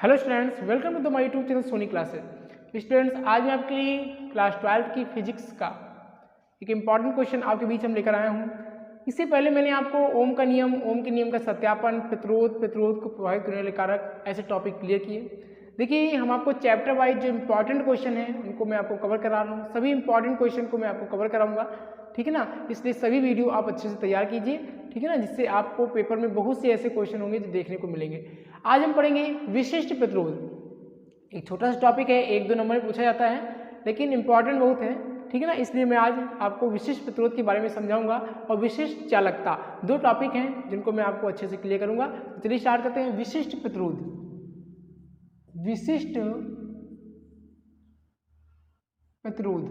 Hello students, welcome to the my YouTube channel Soni classes. Students, आज मैं आपके लिए क्लास 12 की फिजिक्स का एक इम्पॉर्टेंट क्वेश्चन आपके बीच हम लेकर आया हूँ। इससे पहले मैंने आपको ओम के नियम का सत्यापन, प्रतिरोध को प्रभावित करने वाले कारक, ऐसे टॉपिक क्लियर किए। देखिए, हम आपको चैप्टर वाइज जो इंपॉर्टेंट क्वेश्चन है उनको मैं आपको कवर करा रहा हूँ। सभी इंपॉर्टेंट क्वेश्चन को मैं आपको कवर कराऊंगा, ठीक है ना। इसलिए सभी वीडियो आप अच्छे से तैयार कीजिए, ठीक है ना, जिससे आपको पेपर में बहुत से ऐसे क्वेश्चन होंगे जो देखने को मिलेंगे। आज हम पढ़ेंगे विशिष्ट प्रतिरोध। एक छोटा सा टॉपिक है, 1-2 नंबर में पूछा जाता है, लेकिन इंपॉर्टेंट बहुत है, ठीक है ना। इसलिए मैं आज आपको विशिष्ट प्रतिरोध के बारे में समझाऊंगा और विशिष्ट चालकता, 2 टॉपिक हैं जिनको मैं आपको अच्छे से क्लियर करूंगा। चलिए स्टार्ट करते हैं। विशिष्ट प्रतिरोध, विशिष्ट प्रतिरोध,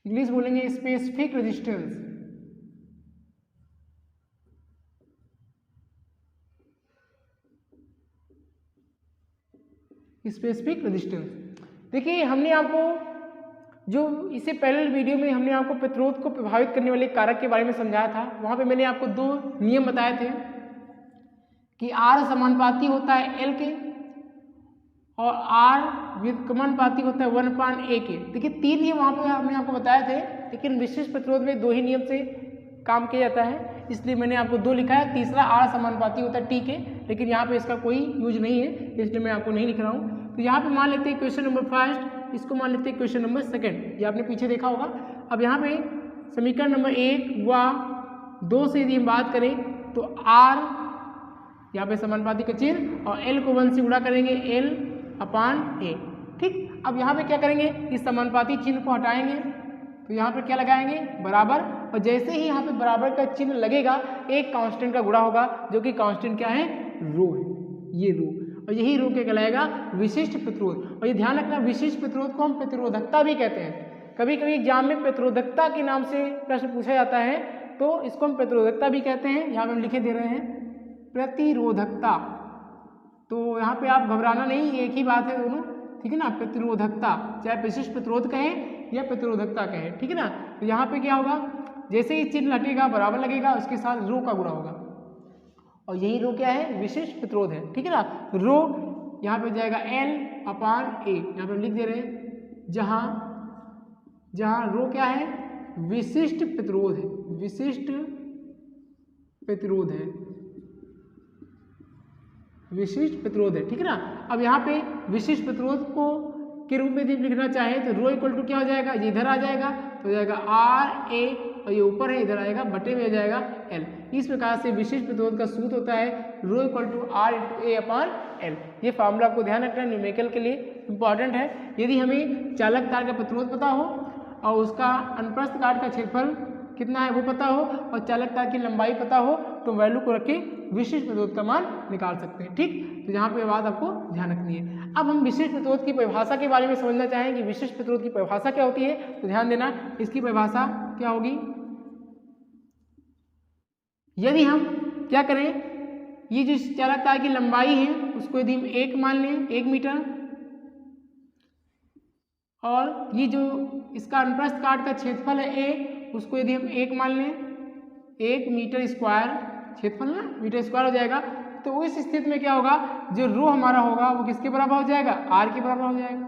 इंग्लिश बोलेंगे स्पेसिफिक रेजिस्टेंस। Specific resistance. देखिए, हमने आपको जो इससे पहले वीडियो में हमने आपको प्रतिरोध को प्रभावित करने वाले कारक के बारे में समझाया था। वहां पे मैंने आपको 2 नियम बताए थे कि R समानुपाती होता है L के और R व्युत्क्रमानुपाती होता है 1/A के। देखिए, 3 नियम वहां पे हमने आपको बताए थे, लेकिन विशिष्ट प्रतिरोध में 2 ही नियम से काम किया जाता है, इसलिए मैंने आपको 2 लिखा है। तीसरा R समानुपाती होता है T के, लेकिन यहाँ पे इसका कोई यूज नहीं है, इसलिए मैं आपको नहीं लिख रहा हूँ। तो यहाँ पे मान लेते हैं क्वेश्चन नंबर फर्स्ट, इसको मान लेते हैं क्वेश्चन नंबर सेकंड, ये आपने पीछे देखा होगा। अब यहाँ पे समीकरण नंबर 1 व 2 से यदि हम बात करें तो R यहाँ पे समानुपाती का चिन्ह और L को 1 से गुणा करेंगे, L/A, ठीक। अब यहाँ पे क्या करेंगे, इस समानुपाती चिन्ह को हटाएंगे, तो यहाँ पे क्या लगाएंगे, बराबर। और जैसे ही यहाँ पे बराबर का चिन्ह लगेगा, एक कांस्टेंट का गुणा होगा, जो कि कांस्टेंट क्या है, रो है, ये रो, और यही रो क्या कहलाएगा, विशिष्ट प्रतिरोध। और ये ध्यान रखना, विशिष्ट प्रतिरोध को हम प्रतिरोधकता भी कहते हैं। कभी कभी एग्जाम में प्रतिरोधकता के नाम से प्रश्न पूछा जाता है, तो इसको हम प्रतिरोधकता भी कहते हैं। यहाँ पे हम लिखे दे रहे हैं प्रतिरोधकता, तो यहाँ पे आप घबराना नहीं, एक ही बात है दोनों, ठीक है ना। प्रतिरोधकता, चाहे विशिष्ट प्रतिरोध कहें या प्रतिरोधकता कहें, ठीक है ना। तो यहाँ पे क्या होगा, जैसे ही चिन्ह हटेगा, बराबर लगेगा, उसके साथ रो का गुणा होगा, और यही रो क्या है, विशिष्ट प्रतिरोध है, ठीक है ना। रो यहाँ पे जाएगा L/A, यहाँ पे हम लिख दे रहे हैं, जहाँ रो क्या है, विशिष्ट प्रतिरोध है, विशिष्ट प्रतिरोध है, विशिष्ट प्रतिरोध है, ठीक है ना। अब यहाँ पे विशिष्ट प्रतिरोध को के रूप में यदि लिखना चाहे तो रो इक्वल टू क्या हो जाएगा, ये इधर आ जाएगा, तो हो जाएगा RA, और ये ऊपर है, इधर आएगा, बटे में हो जाएगा L। इस प्रकार से विशिष्ट प्रतिरोध का सूत्र होता है रो इक्वल टू R/A/L। ये फार्मूला आपको ध्यान रखना, न्यूमेरिकल के लिए इंपॉर्टेंट है। यदि हमें चालक तार का प्रतिरोध पता हो और उसका अनुप्रस्थ काट का क्षेत्रफल कितना है वो पता हो और चालक तार की लंबाई पता हो, तो वैल्यू को रख के विशिष्ट प्रतिरोध का मान निकाल सकते हैं, ठीक। तो यहाँ पे बात आपको ध्यान रखनी है। अब हम विशिष्ट प्रतिरोध की परिभाषा के बारे में समझना चाहें कि विशिष्ट प्रतिरोध की परिभाषा क्या होती है, तो ध्यान देना, इसकी परिभाषा क्या होगी। यदि हम क्या करें, ये जो चालक तार की लंबाई है उसको यदि हम 1 मान लें, 1 मीटर, और ये जो इसका अनुप्रस्थ काट का क्षेत्रफल है A, उसको यदि हम 1 मान लें, 1 मीटर स्क्वायर, क्षेत्रफल ना मीटर स्क्वायर हो जाएगा, तो इस स्थिति में क्या होगा, जो रो हमारा होगा वो किसके बराबर हो जाएगा, R के बराबर हो जाएगा।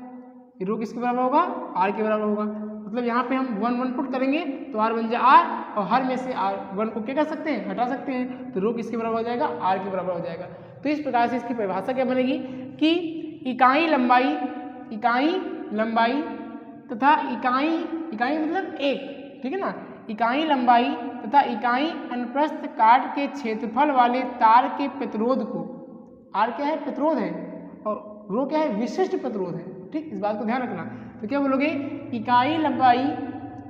ये रो किसके बराबर होगा, R के बराबर होगा। मतलब यहाँ पे हम 1 पुट करेंगे तो R बन जाए R, और हर में से R1 को क्या कर सकते हैं, हटा सकते हैं, तो रो किसके बराबर हो जाएगा, R के बराबर हो जाएगा। तो इस प्रकार से इसकी परिभाषा क्या बनेगी कि इकाई लंबाई तथा इकाई मतलब 1, ठीक है ना, इकाई लंबाई तथा इकाई अनुप्रस्थ काट के क्षेत्रफल वाले तार के प्रतिरोध को, R क्या है, प्रतिरोध है, और रो क्या है, विशिष्ट प्रतिरोध है, ठीक। इस बात को ध्यान रखना। तो क्या बोलोगे, इकाई लंबाई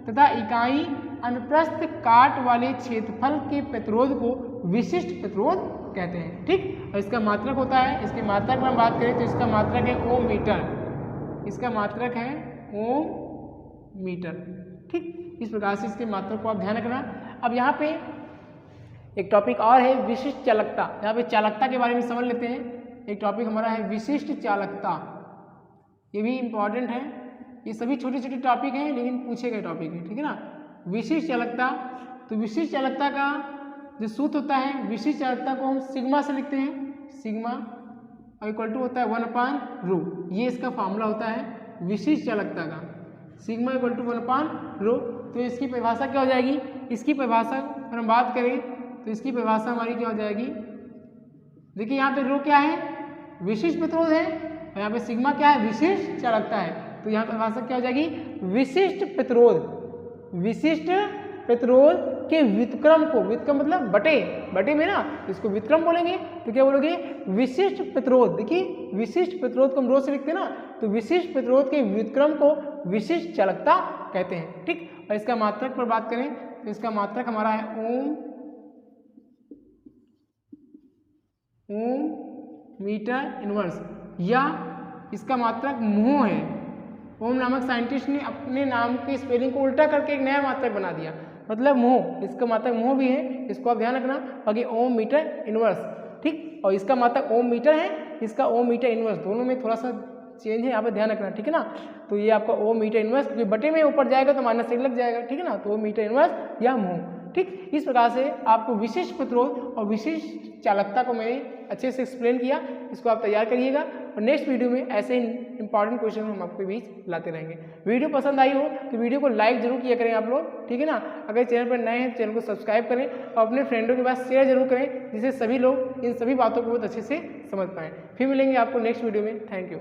तथा इकाई अनुप्रस्थ काट वाले क्षेत्रफल के प्रतिरोध को विशिष्ट प्रतिरोध कहते हैं, ठीक। और इसका मात्रक होता है, इसके मात्रक में हम बात करें तो इसका मात्रक है ओम मीटर, इसका मात्रक है ओम मीटर, ठीक। इस प्रकार से इसके मात्रक को आप ध्यान रखना। अब यहाँ पे एक टॉपिक और है, विशिष्ट चालकता। यहाँ पे चालकता के बारे में समझ लेते हैं। एक टॉपिक हमारा है विशिष्ट चालकता, ये भी इंपॉर्टेंट है। ये सभी छोटे छोटे टॉपिक हैं, लेकिन पूछे गए टॉपिक हैं, ठीक है ना। विशिष्ट चालकता, तो विशिष्ट चालकता का जो सूत्र होता है विशिष्ट चालकता को हम सिग्मा से लिखते हैं, सिग्मा इक्वल टू होता है 1/ρ। ये इसका फॉर्मूला होता है विशिष्ट चालकता का, सिग्मा इक्वल टू 1/ρ। तो इसकी परिभाषा क्या हो जाएगी, इसकी परिभाषा अगर हम बात करें तो इसकी परिभाषा हमारी क्या हो जाएगी, देखिए यहाँ पे ρ क्या है, विशिष्ट प्रतिरोध है, और यहाँ पे सिग्मा क्या है, विशिष्ट चालकता है। तो यहाँ परिभाषा क्या हो जाएगी, विशिष्ट प्रतिरोध, विशिष्ट प्रतिरोध के व्युत्क्रम को, व्युत्क्रम मतलब बटे, बटे में ना इसको व्युत्क्रम बोलेंगे, तो क्या बोलोगे, विशिष्ट प्रतिरोध। देखिए विशिष्ट प्रतिरोध को हम ρ से लिखते हैं ना, तो विशिष्ट प्रतिरोध के व्युत्क्रम को विशिष्ट चालकता कहते हैं, ठीक। और इसका मात्रक पर बात करें तो इसका मात्रक हमारा है ओम मीटर इनवर्स, या इसका मात्रक म्हो है। ओम नामक साइंटिस्ट ने अपने नाम के स्पेलिंग को उल्टा करके एक नया मात्रक बना दिया, मतलब म्हो, इसका मात्रक म्हो भी है, इसको आप ध्यान रखना। बाकी ओम मीटर इनवर्स, ठीक। और इसका मात्रक ओम मीटर है, इसका ओम मीटर इनवर्स, दोनों में थोड़ा सा चेंज है, यहाँ पे ध्यान रखना, ठीक है ना। तो ये आपका ओम मीटर इनवर्स, क्योंकि बटे में ऊपर जाएगा तो माइनस एक लग जाएगा, ठीक है ना। तो ओम मीटर इनवर्स या म्हो, ठीक। इस प्रकार से आपको विशिष्ट प्रतिरोध और विशिष्ट चालकता को मैंने अच्छे से एक्सप्लेन किया, इसको आप तैयार करिएगा और नेक्स्ट वीडियो में ऐसे ही इंपॉर्टेंट क्वेश्चन हम आपके बीच लाते रहेंगे। वीडियो पसंद आई हो तो वीडियो को लाइक जरूर किया करें आप लोग, ठीक है ना। अगर चैनल पर नए हैं तो चैनल को सब्सक्राइब करें और अपने फ्रेंडों के पास शेयर जरूर करें, जिससे सभी लोग इन सभी बातों को बहुत अच्छे से समझ पाएँ। फिर मिलेंगे आपको नेक्स्ट वीडियो में। Thank you.